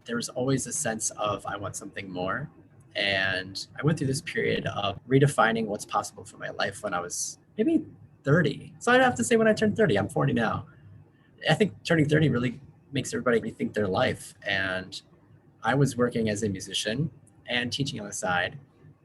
there was always a sense of, I want something more. And I went through this period of redefining what's possible for my life when I was maybe 30. So I'd have to say when I turned 30, I'm 40 now. I think turning 30 really makes everybody rethink their life. And I was working as a musician and teaching on the side.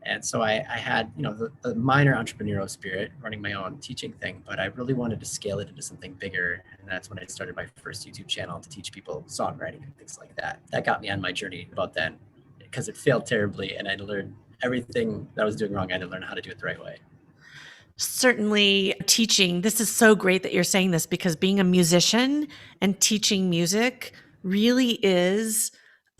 And so I had, the minor entrepreneurial spirit, running my own teaching thing, but I really wanted to scale it into something bigger. And that's when I started my first YouTube channel to teach people songwriting and things like that. That got me on my journey about then, because it failed terribly. And I learned everything that I was doing wrong. I had to learn how to do it the right way. Certainly teaching. This is so great that you're saying this, because being a musician and teaching music really is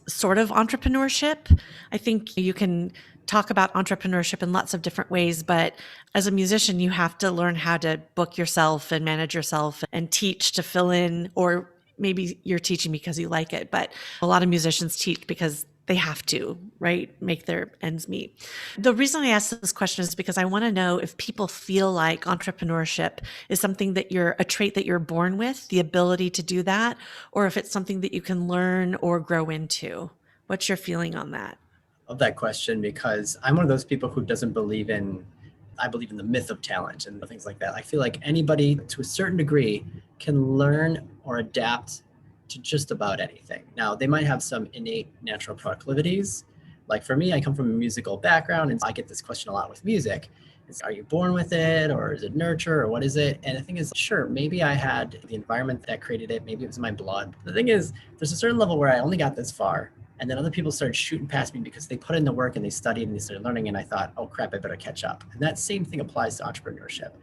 sort of entrepreneurship. I think you can talk about entrepreneurship in lots of different ways, but as a musician, you have to learn how to book yourself and manage yourself and teach to fill in, or maybe you're teaching because you like it, but a lot of musicians teach because they have to, right? Make their ends meet. The reason I ask this question is because I want to know if people feel like entrepreneurship is something that a trait that you're born with, the ability to do that, or if it's something that you can learn or grow into. What's your feeling on that? I love that question, because I'm one of those people who doesn't believe in, I believe in the myth of talent and things like that. I feel like anybody to a certain degree can learn or adapt to just about anything. Now, they might have some innate natural proclivities. Like for me, I come from a musical background, and I get this question a lot with music. Are you born with it, or is it nurture, or what is it? And the thing is, sure, maybe I had the environment that created it. Maybe it was my blood. The thing is, there's a certain level where I only got this far. And then other people started shooting past me because they put in the work and they studied and they started learning. And I thought, oh crap, I better catch up. And that same thing applies to entrepreneurship.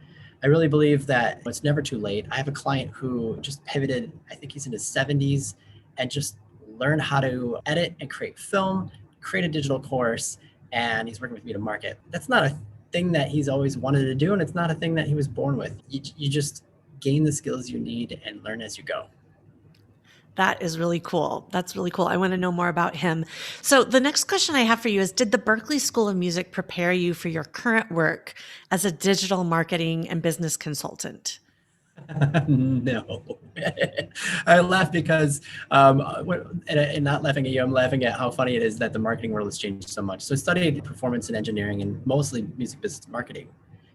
I really believe that it's never too late. I have a client who just pivoted, I think he's in his 70s, and just learned how to edit and create film, create a digital course, and he's working with me to market. That's not a thing that he's always wanted to do, and it's not a thing that he was born with. You just gain the skills you need and learn as you go. That is really cool. That's really cool. I want to know more about him. So the next question I have for you is, did the Berkeley School of Music prepare you for your current work as a digital marketing and business consultant? No. I laugh because, and not laughing at you, I'm laughing at how funny it is that the marketing world has changed so much. So I studied performance and engineering and mostly music business marketing.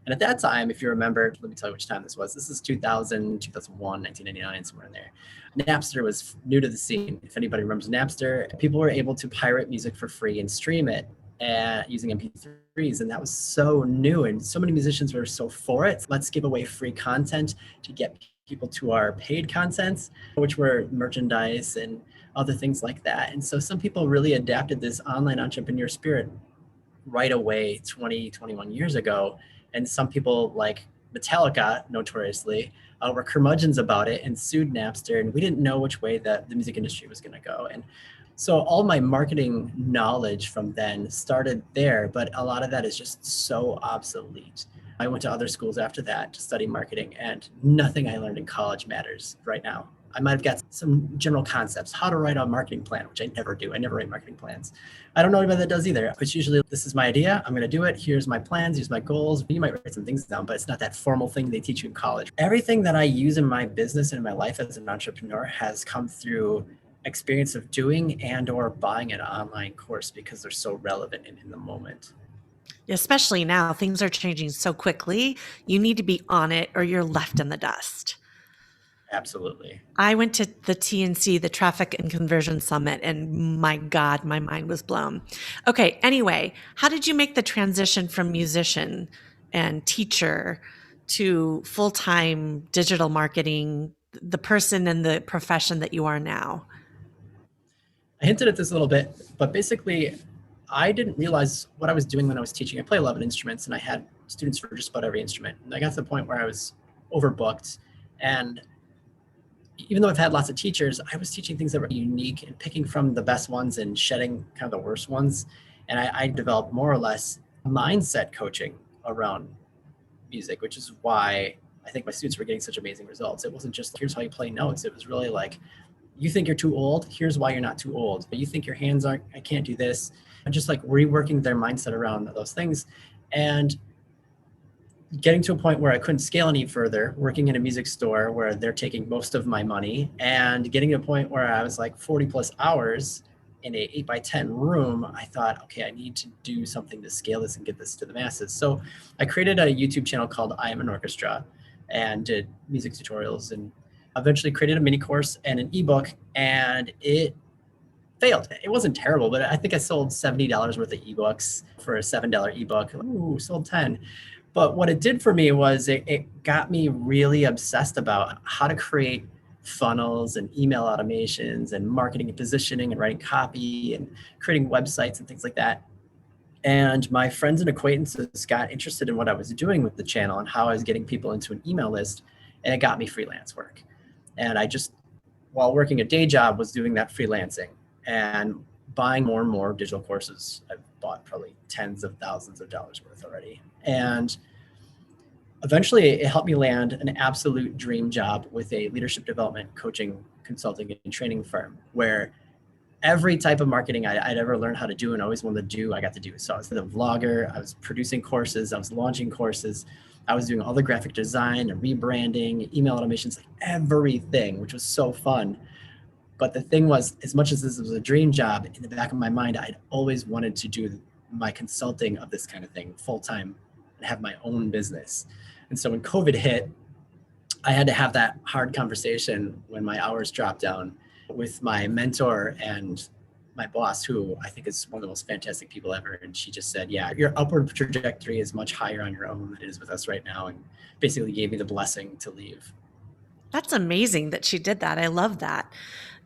And at that time, if you remember, let me tell you which time this was. This is 2000, 2001, 1999, somewhere in there. Napster was new to the scene. If anybody remembers Napster, people were able to pirate music for free and stream it using MP3s. And that was so new. And so many musicians were so for it. Let's give away free content to get people to our paid contents, which were merchandise and other things like that. And so some people really adapted this online entrepreneur spirit right away 20, 21 years ago. And some people, like Metallica, notoriously, were curmudgeons about it and sued Napster. And we didn't know which way that the music industry was going to go. And so all my marketing knowledge from then started there, but a lot of that is just so obsolete. I went to other schools after that to study marketing, and nothing I learned in college matters right now. I might have got some general concepts, how to write a marketing plan, which I never do. I never write marketing plans. I don't know anybody that does either. It's usually, this is my idea, I'm going to do it. Here's my plans, here's my goals. You might write some things down, but it's not that formal thing they teach you in college. Everything that I use in my business and in my life as an entrepreneur has come through experience of doing and or buying an online course, because they're so relevant in the moment. Especially now, things are changing so quickly. You need to be on it or you're left in the dust. Absolutely. I went to the TNC, the Traffic and Conversion Summit, and my God, my mind was blown. Okay, anyway, how did you make the transition from musician and teacher to full-time digital marketing, the person and the profession that you are now? I hinted at this a little bit, but basically, I didn't realize what I was doing when I was teaching. I play 11 instruments, and I had students for just about every instrument. And I got to the point where I was overbooked. And even though I've had lots of teachers, I was teaching things that were unique and picking from the best ones and shedding kind of the worst ones. And I developed more or less mindset coaching around music, which is why I think my students were getting such amazing results. It wasn't just, here's how you play notes. It was really like, you think you're too old, here's why you're not too old. But you think your hands aren't, I can't do this. And just like reworking their mindset around those things. And getting to a point where I couldn't scale any further, working in a music store where they're taking most of my money, and getting to a point where I was like 40 plus hours in a 8x10 room, I thought, okay, I need to do something to scale this and get this to the masses. So I created a YouTube channel called I Am an Orchestra and did music tutorials, and eventually created a mini course and an ebook, and it failed. It wasn't terrible, but I think I sold $70 worth of ebooks for a $7 ebook. Ooh, sold 10. But what it did for me was it got me really obsessed about how to create funnels and email automations and marketing and positioning and writing copy and creating websites and things like that. And my friends and acquaintances got interested in what I was doing with the channel and how I was getting people into an email list, and it got me freelance work. And I just, while working a day job, was doing that freelancing and buying more and more digital courses. I've bought probably tens of thousands of dollars worth already. And eventually it helped me land an absolute dream job with a leadership development, coaching, consulting, and training firm where every type of marketing I'd ever learned how to do and always wanted to do, I got to do. So I was the vlogger, I was producing courses, I was launching courses, I was doing all the graphic design and rebranding, email automations, like everything, which was so fun. But the thing was, as much as this was a dream job, in the back of my mind, I'd always wanted to do my consulting of this kind of thing full time and have my own business. And so when COVID hit, I had to have that hard conversation when my hours dropped down with my mentor and my boss, who I think is one of the most fantastic people ever. And she just said, yeah, your upward trajectory is much higher on your own than it is with us right now. And basically gave me the blessing to leave. That's amazing that she did that. I love that.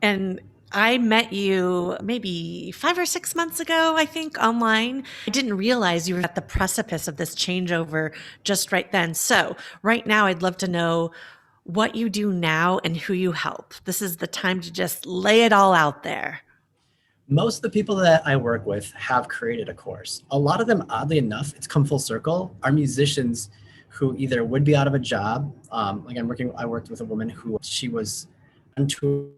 And I met you maybe 5 or 6 months ago, I think, online. I didn't realize you were at the precipice of this changeover just right then. So right now, I'd love to know what you do now and who you help. This is the time to just lay it all out there. Most of the people that I work with have created a course. A lot of them, oddly enough, it's come full circle, are musicians who either would be out of a job. I worked with a woman who she was on tour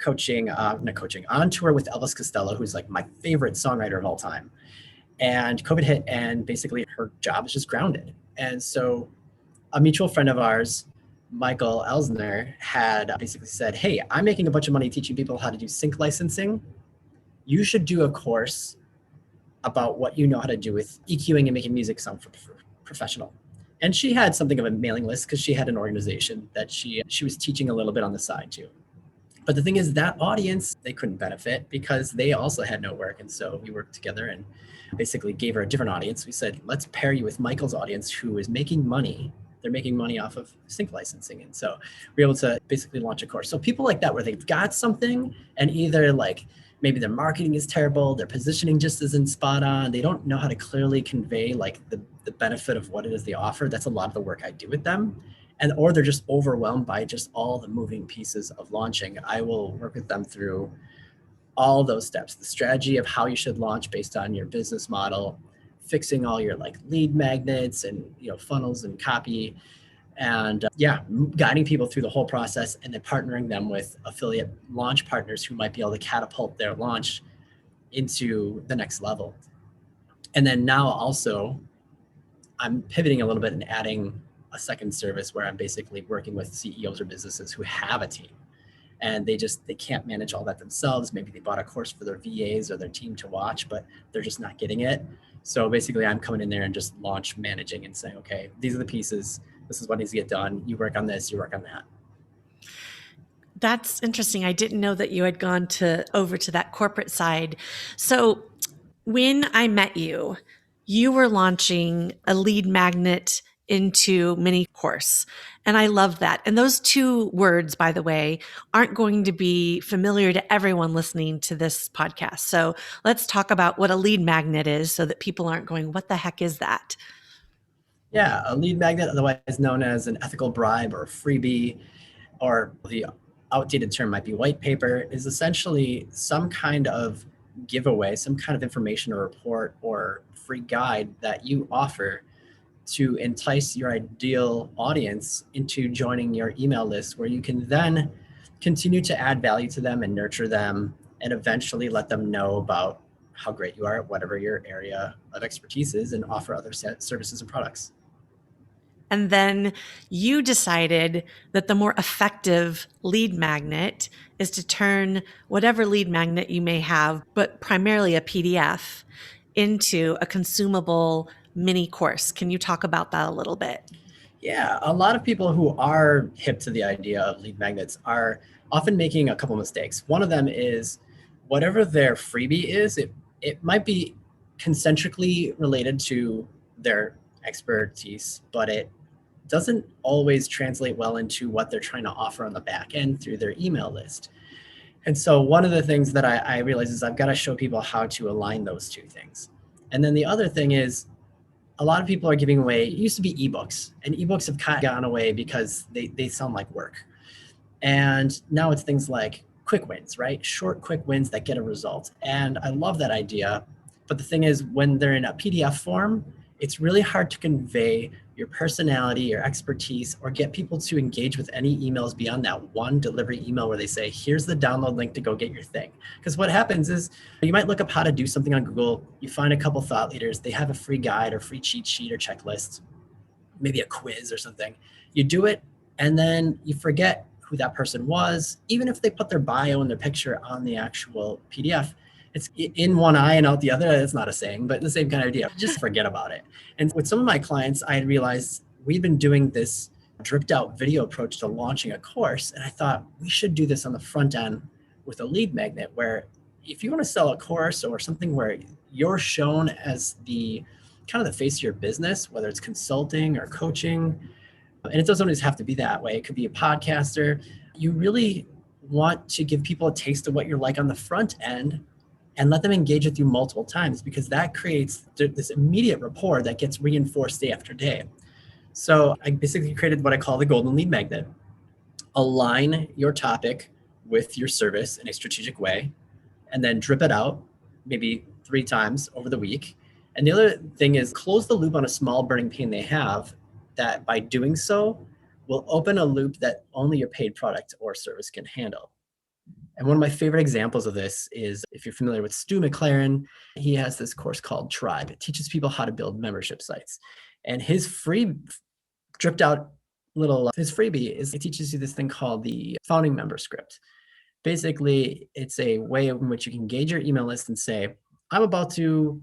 on tour with Elvis Costello, who's like my favorite songwriter of all time. And COVID hit, and basically her job is just grounded. And so a mutual friend of ours, Michael Elsner, had basically said, hey, I'm making a bunch of money teaching people how to do sync licensing. You should do a course about what you know how to do with EQing and making music sound professional. And she had something of a mailing list because she had an organization that she was teaching a little bit on the side too. But the thing is, that audience, they couldn't benefit because they also had no work. And so we worked together and basically gave her a different audience. We said, let's pair you with Michael's audience, who is making money. They're making money off of sync licensing. And so we're able to basically launch a course. So people like that, where they've got something and either like maybe their marketing is terrible, their positioning just isn't spot on, they don't know how to clearly convey like the benefit of what it is they offer. That's a lot of the work I do with them. Or they're just overwhelmed by just all the moving pieces of launching. I will work with them through all those steps, the strategy of how you should launch based on your business model, fixing all your like lead magnets and funnels and copy, and guiding people through the whole process, and then partnering them with affiliate launch partners who might be able to catapult their launch into the next level. And then now also I'm pivoting a little bit and adding a second service where I'm basically working with CEOs or businesses who have a team and they can't manage all that themselves. Maybe they bought a course for their VAs or their team to watch, but they're just not getting it. So basically I'm coming in there and just launch managing and saying, okay, these are the pieces. This is what needs to get done. You work on this, you work on that. That's interesting. I didn't know that you had gone over to that corporate side. So when I met you, you were launching a lead magnet into mini course. And I love that. And those two words, by the way, aren't going to be familiar to everyone listening to this podcast. So let's talk about what a lead magnet is so that people aren't going, what the heck is that? Yeah, a lead magnet, otherwise known as an ethical bribe or freebie, or the outdated term might be white paper, is essentially some kind of giveaway, some kind of information or report or free guide that you offer to entice your ideal audience into joining your email list, where you can then continue to add value to them and nurture them and eventually let them know about how great you are at whatever your area of expertise is and offer other services and products. And then you decided that the more effective lead magnet is to turn whatever lead magnet you may have, but primarily a PDF, into a consumable mini course. Can you talk about that a little bit? Yeah, a lot of people who are hip to the idea of lead magnets are often making a couple mistakes. One of them is whatever their freebie is, it might be concentrically related to their expertise, but it doesn't always translate well into what they're trying to offer on the back end through their email list. And so one of the things that I realize is I've got to show people how to align those two things. And then the other thing is a lot of people are giving away, it used to be ebooks, and ebooks have kind of gone away because they sound like work. And now it's things like quick wins, right? Short, quick wins that get a result. And I love that idea. But the thing is, when they're in a PDF form, it's really hard to convey your personality, your expertise, or get people to engage with any emails beyond that one delivery email where they say, here's the download link to go get your thing. Because what happens is you might look up how to do something on Google, you find a couple thought leaders, they have a free guide or free cheat sheet or checklist, maybe a quiz or something. You do it, and then you forget who that person was. Even if they put their bio and their picture on the actual PDF, it's in one eye and out the other. It's not a saying, but the same kind of idea. Just forget about it. And with some of my clients, I had realized we've been doing this dripped out video approach to launching a course. And I thought we should do this on the front end with a lead magnet, where if you want to sell a course or something where you're shown as the kind of the face of your business, whether it's consulting or coaching, and it doesn't always have to be that way. It could be a podcaster. You really want to give people a taste of what you're like on the front end and let them engage with you multiple times, because that creates this immediate rapport that gets reinforced day after day. So I basically created what I call the golden lead magnet. Align your topic with your service in a strategic way, and then drip it out maybe 3 times over the week. And the other thing is close the loop on a small burning pain they have, that by doing so will open a loop that only your paid product or service can handle. And one of my favorite examples of this is, if you're familiar with Stu McLaren, he has this course called Tribe. It teaches people how to build membership sites. And his free dripped out his freebie is, it teaches you this thing called the founding member script. Basically, it's a way in which you can engage your email list and say, I'm about to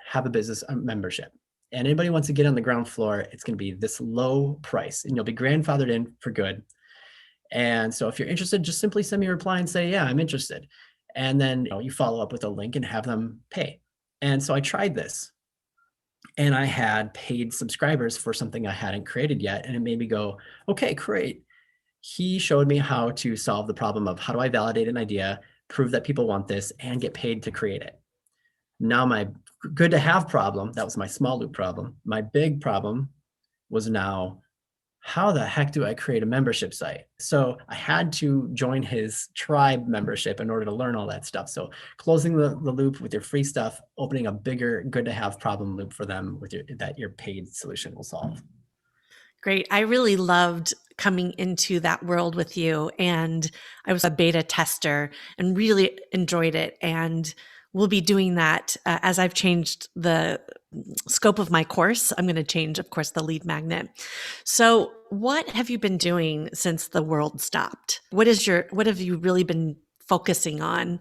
have a business membership. And anybody wants to get on the ground floor, it's going to be this low price and you'll be grandfathered in for good. And so if you're interested, just simply send me a reply and say, yeah, I'm interested. And then you follow up with a link and have them pay. And so I tried this and I had paid subscribers for something I hadn't created yet. And it made me go, okay, great. He showed me how to solve the problem of how do I validate an idea, prove that people want this, and get paid to create it. Now my good to have problem, that was my small loop problem. My big problem was now, how the heck do I create a membership site? So I had to join his Tribe membership in order to learn all that stuff. So closing the loop with your free stuff, opening a bigger good to have problem loop for them with that your paid solution will solve. Great. I really loved coming into that world with you, and I was a beta tester and really enjoyed it. And we'll be doing that as I've changed the scope of my course. I'm going to change, of course, the lead magnet. So what have you been doing since the world stopped? What have you really been focusing on?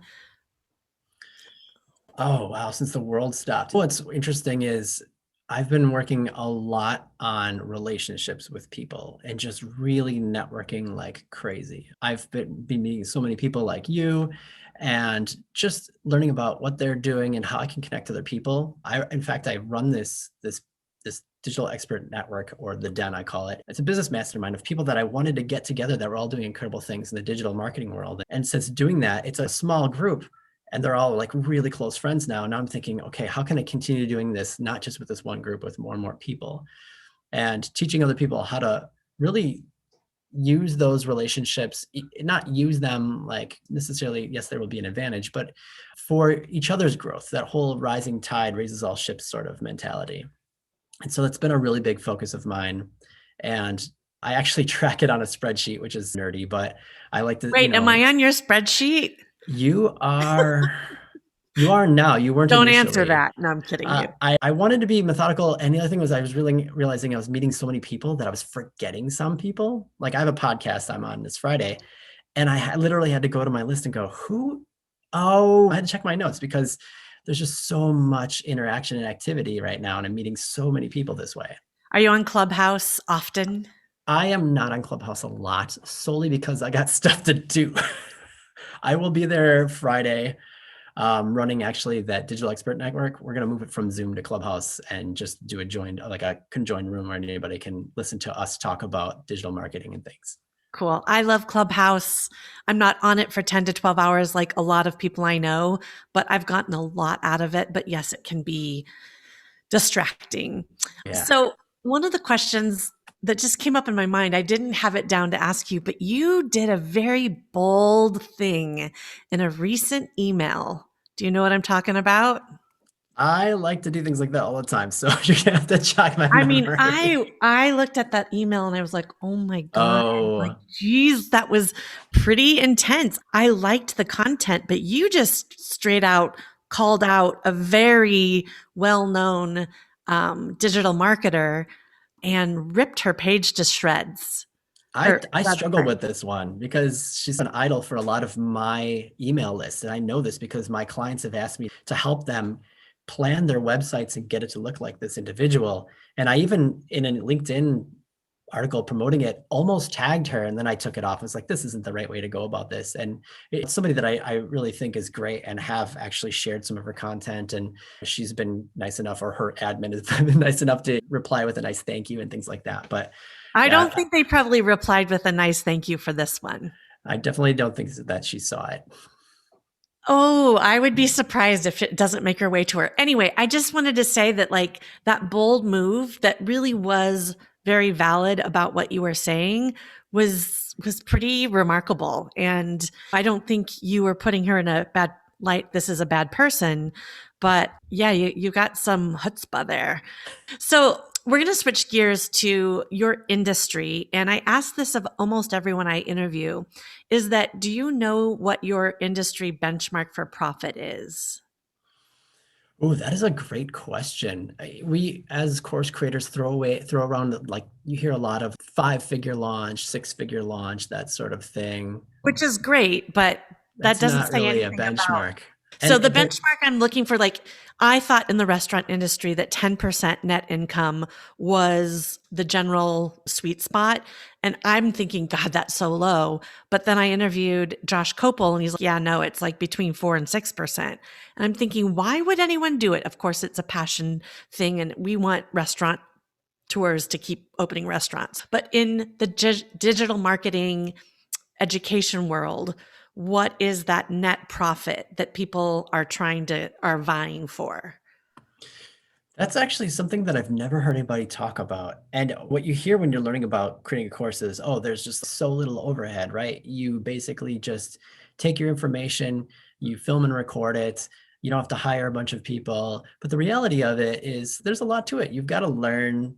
Oh, wow. Since the world stopped. What's interesting is I've been working a lot on relationships with people and just really networking like crazy. I've been meeting so many people like you and just learning about what they're doing and how I can connect to other people. In fact, I run this digital expert network, or the Den, I call it. It's a business mastermind of people that I wanted to get together that were all doing incredible things in the digital marketing world. And since doing that, it's a small group and they're all like really close friends now. Now I'm thinking, okay, how can I continue doing this, not just with this one group, with more and more people, and teaching other people how to really use those relationships, not use them like necessarily, yes, there will be an advantage, but for each other's growth, that whole rising tide raises all ships sort of mentality. And so that's been a really big focus of mine. And I actually track it on a spreadsheet, which is nerdy, but I like to. Wait, am I on your spreadsheet? You are. You are now. You weren't Don't answer initially. that. No, I'm kidding you. I wanted to be methodical. And the other thing was I was really realizing I was meeting so many people that I was forgetting some people. Like I have a podcast I'm on this Friday, and literally had to go to my list and go, who? Oh, I had to check my notes because there's just so much interaction and activity right now. And I'm meeting so many people this way. Are you on Clubhouse often? I am not on Clubhouse a lot solely because I got stuff to do. I will be there Friday, running actually that digital expert network. We're going to move it from Zoom to Clubhouse and just do a conjoined room where anybody can listen to us talk about digital marketing and things. Cool. I love Clubhouse. I'm not on it for 10 to 12 hours like a lot of people I know, but I've gotten a lot out of it. But yes, it can be distracting. Yeah. So, one of the questions that just came up in my mind, I didn't have it down to ask you, but you did a very bold thing in a recent email. Do you know what I'm talking about? I like to do things like that all the time. So you're going to have to check my I mean, memory. I looked at that email and I was like, "Oh my God." Like, Oh, geez, that was pretty intense. I liked the content, but you just straight out called out a very well-known digital marketer and ripped her page to shreds. Her I struggle website. with this one because she's an idol for a lot of my email lists. And I know this because my clients have asked me to help them plan their websites and get it to look like this individual. And I even in a LinkedIn article promoting it almost tagged her, and then I took it off. I was like, this isn't the right way to go about this. And it's somebody that I really think is great and have actually shared some of her content. And she's been nice enough, or her admin has been nice enough to reply with a nice thank you and things like that. But I don't yeah, think they probably replied with a nice thank you for this one. I definitely don't think that she saw it. Oh, I would be surprised if it doesn't make her way to her. Anyway, I just wanted to say that like that bold move that really was very valid about what you were saying was pretty remarkable. And I don't think you were putting her in a bad light. This is a bad person, but yeah, you got some chutzpah there. So we're going to switch gears to your industry. And I ask this of almost everyone I interview is that do you know what your industry benchmark for profit is? Oh, that is a great question. We, as course creators, throw around, like you hear a lot of 5-figure launch, 6-figure launch, that sort of thing. Which is great, but that That's doesn't not say really a anything about. benchmark. So And the there, benchmark I'm looking for, like I thought in the restaurant industry that 10% net income was the general sweet spot. And I'm thinking, God, that's so low. But then I interviewed Josh Copel and he's like, yeah, no, it's like between 4 and 6%. And I'm thinking, why would anyone do it? Of course, it's a passion thing. And we want restaurant tours to keep opening restaurants. But in the digital marketing education world, what is that net profit that people are vying for? that's actually something that I've never heard anybody talk about. And what you hear when you're learning about creating a course is, oh, there's just so little overhead, right? You basically just take your information, you film and record it. You don't have to hire a bunch of people. But the reality of it is there's a lot to it. You've got to learn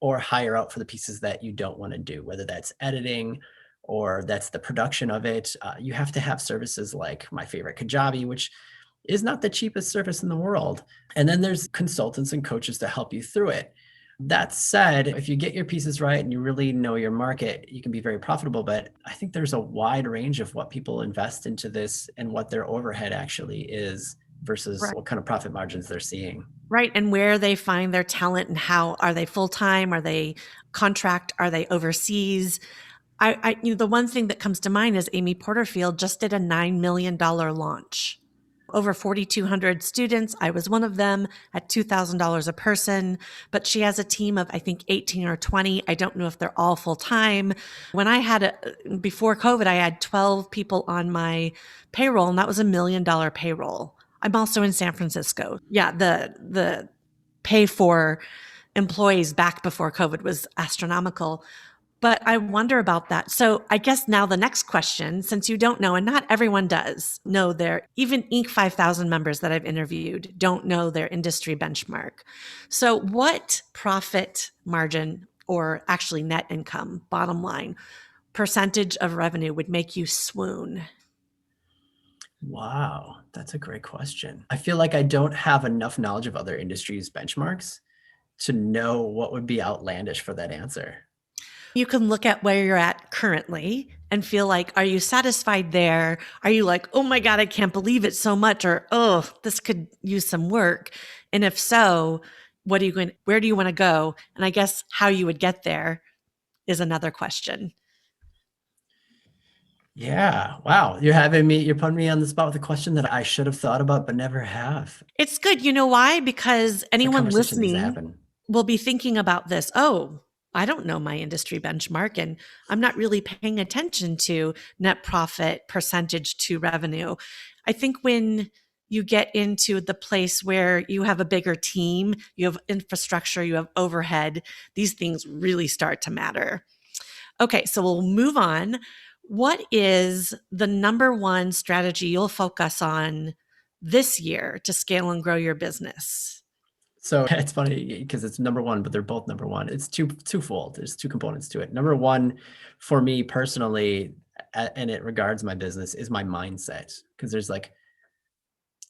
or hire out for the pieces that you don't want to do, whether that's editing or that's the production of it. You have to have services like my favorite Kajabi, which is not the cheapest service in the world. And then there's consultants and coaches to help you through it. That said, if you get your pieces right and you really know your market, you can be very profitable. But I think there's a wide range of what people invest into this and what their overhead actually is versus Right. what kind of profit margins they're seeing. Right. And where they find their talent and how are they full time? Are they contract? Are they overseas? The one thing that comes to mind is Amy Porterfield just did a $9 million launch. Over 4,200 students. I was one of them at $2,000 a person, but she has a team of, I think, 18 or 20. I don't know if they're all full time. When before COVID, I had 12 people on my payroll, and that was $1 million payroll. I'm also in San Francisco. Yeah, the pay for employees back before COVID was astronomical. But I wonder about that. So I guess now the next question, since you don't know, and not everyone does know even Inc. 5000 members that I've interviewed don't know their industry benchmark. So what profit margin, or actually net income, bottom line, percentage of revenue would make you swoon? Wow, that's a great question. I feel like I don't have enough knowledge of other industries' benchmarks to know what would be outlandish for that answer. You can look at where you're at currently and feel like, are you satisfied there? Are you like, oh my God, I can't believe it so much? Or, oh, this could use some work. And if so, where do you want to go? And I guess how you would get there is another question. Yeah. Wow. You're putting me on the spot with a question that I should have thought about, but never have. It's good. You know why? Because It's a anyone conversation that needs to listening happen. will be thinking about this. Oh, I don't know my industry benchmark, and I'm not really paying attention to net profit percentage to revenue. I think when you get into the place where you have a bigger team, you have infrastructure, you have overhead, these things really start to matter. Okay, so we'll move on. What is the number one strategy you'll focus on this year to scale and grow your business? So it's funny because it's number one, but they're both number one. It's twofold. There's two components to it. Number one, for me personally, and it regards my business, is my mindset. Because there's like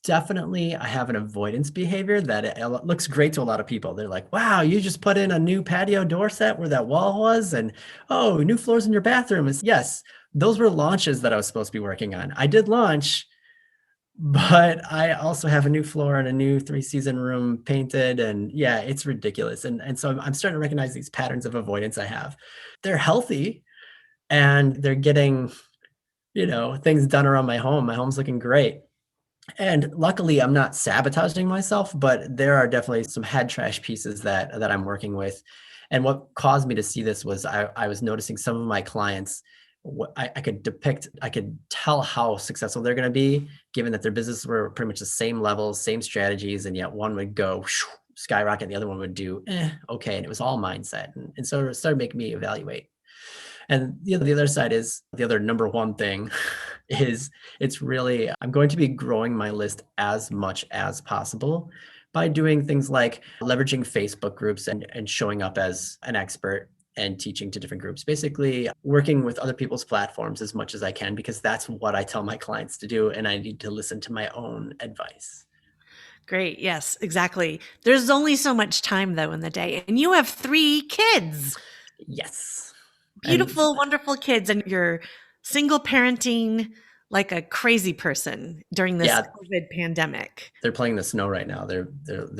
definitely I have an avoidance behavior that it looks great to a lot of people. They're like, wow, you just put in a new patio door set where that wall was, and oh, new floors in your bathroom. Yes, those were launches that I was supposed to be working on. I did launch, but I also have a new floor and a new 3-season room painted. And yeah, it's ridiculous. And so I'm starting to recognize these patterns of avoidance I have. They're healthy and they're getting, things done around my home. My home's looking great. And luckily I'm not sabotaging myself, but there are definitely some head trash pieces that I'm working with. And what caused me to see this was I was noticing some of my clients, I could tell how successful they're going to be, given that their businesses were pretty much the same levels, same strategies, and yet one would go skyrocket, the other one would do okay, and it was all mindset, and so it started making me evaluate. And the other side is the other number one thing is it's really, I'm going to be growing my list as much as possible by doing things like leveraging Facebook groups and showing up as an expert and teaching to different groups, basically working with other people's platforms as much as I can, because that's what I tell my clients to do. And I need to listen to my own advice. Great. Yes, exactly. There's only so much time though in the day, and you have 3 kids. Yes. And Beautiful, wonderful kids, and you're single parenting like a crazy person during this yeah, COVID pandemic. they're playing in the snow right now. They're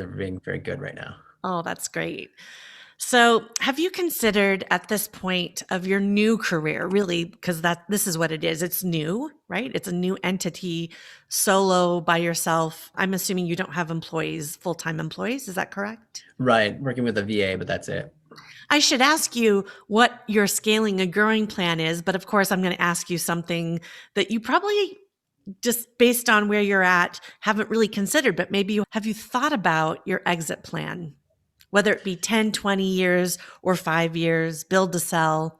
being very good right now. Oh, that's great. So, have you considered at this point of your new career, really, because this is what it is. It's new, right? It's a new entity, solo by yourself. I'm assuming you don't have employees, full-time employees. Is that correct? Right. Working with a VA, but that's it. I should ask you what your scaling and growing plan is, but of course, I'm going to ask you something that you probably just based on where you're at haven't really considered, but maybe have you thought about your exit plan? Whether it be 10, 20 years or 5 years, build to sell,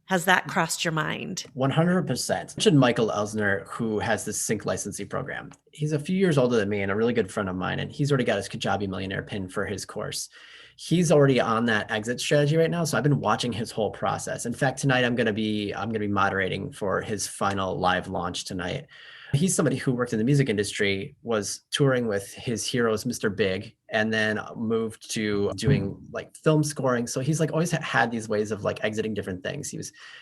has that crossed your mind? 100%. I mentioned Michael Elsner, who has this sync licensing program. He's a few years older than me and a really good friend of mine, and he's already got his Kajabi Millionaire pin for his course. He's already on that exit strategy right now, so I've been watching his whole process. In fact, tonight I'm going to be moderating for his final live launch tonight. He's somebody who worked in the music industry, was touring with his heroes, Mr. Big, and then moved to doing like film scoring. So he's like always had these ways of like exiting different things.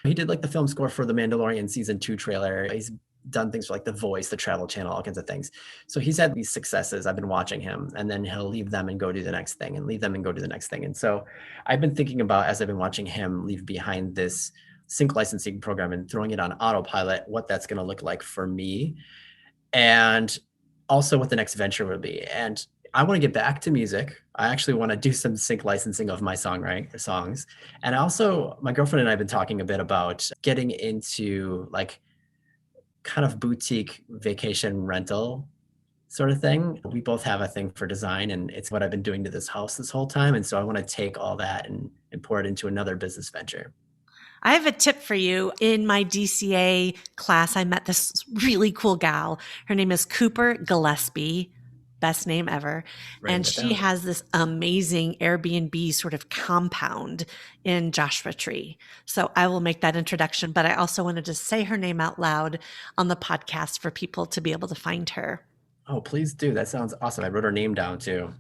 He did like the film score for the Mandalorian season 2 trailer. He's done things for like The Voice, the Travel Channel, all kinds of things. So he's had these successes. I've been watching him, and then he'll leave them and go do the next thing, and leave them and go do the next thing. And so I've been thinking about, as I've been watching him leave behind this sync licensing program and throwing it on autopilot, what that's going to look like for me, and also what the next venture will be. And I want to get back to music. I actually want to do some sync licensing of my songs. And also, my girlfriend and I have been talking a bit about getting into like kind of boutique vacation rental sort of thing. We both have a thing for design, and it's what I've been doing to this house this whole time. And so I want to take all that and pour it into another business venture. I have a tip for you. In my DCA class, I met this really cool gal. Her name is Cooper Gillespie. Best name ever. Writing And that she down. has this amazing Airbnb sort of compound in Joshua Tree. So I will make that introduction, but I also wanted to say her name out loud on the podcast for people to be able to find her. Oh, please do. That sounds awesome. I wrote her name down too.